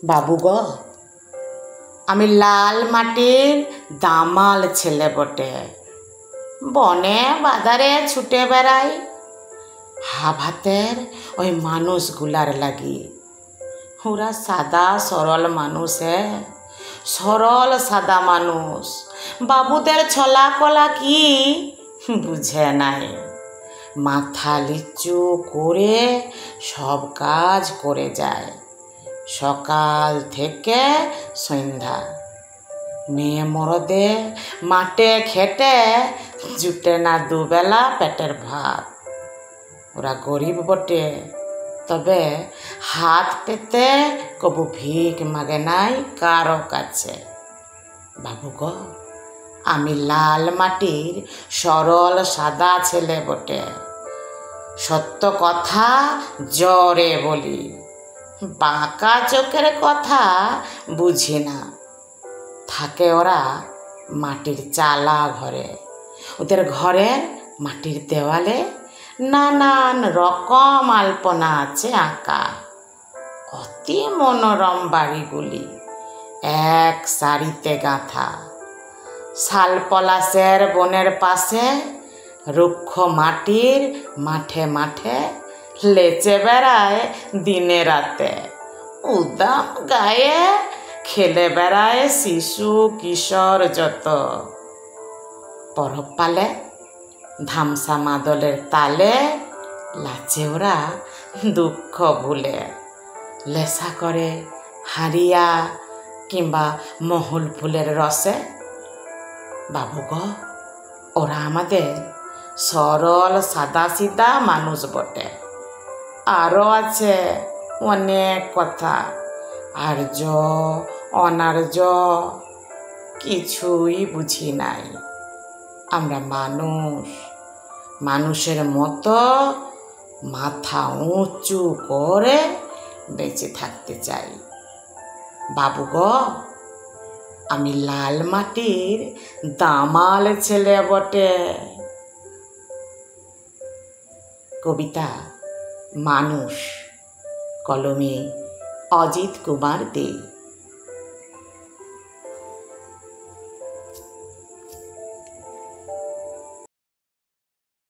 বাবু গো, আমি লাল মাটির দামাল ছেলে বটে। বনে বাজারে ছুটে বেড়াই হাতের ওই মানুষগুলার লাগি। ওরা সাদা সরল মানুষ, সরল সাদা মানুষ। বাবুদের ছলা কলা কি বুঝে নাই। মাথা লিচু করে সব কাজ করে যায়, সকাল থেকে সন্ধ্যা। মেয়ে মরদে মাঠে খেটে জুটে না দুবেলা পেটের ভাত। ওরা গরিব বটে, তবে হাত পেতে কবু ভিক মাগে নাই কারো কাছে। বাবু গো, আমি লাল মাটির সরল সাদা ছেলে বটে। সত্য কথা জোরে বলি, বাঁকা চোখের কথা বুঝি না। থাকে ওরা মাটির চালা ঘরে। ওদের ঘরের মাটির দেওয়ালে নানান রকম আলপনা আছে আঁকা। অতি মনোরম বাড়িগুলি এক সারিতে গাঁথা। শাল পলাশের বনের পাশে রুক্ষ মাটির মাঠে মাঠে লেচে বেড়ায় দিনে রাতে। উদাম গায়ে খেলে বেড়ায় শিশু কিশোর যত। পরব পালে ধামসা মাদলের তালে লাচে ওরা দুঃখ ভুলে। লেসা করে হারিয়া কিংবা মহুল ফুলের রসে। বাবু গো, ওরা আমাদের সরল সাদা সিধা মানুষ বটে। আরও আছে অনেক কথা, আর্য অনার্য কিছুই বুঝি নাই। আমরা মানুষ, মানুষের মতো মাথা উঁচু করে বেঁচে থাকতে চাই। বাবু গো, আমি লাল মাটির দামাল ছেলে বটে। কবিতা মানুষ, কলমে অজিত কুমার দে।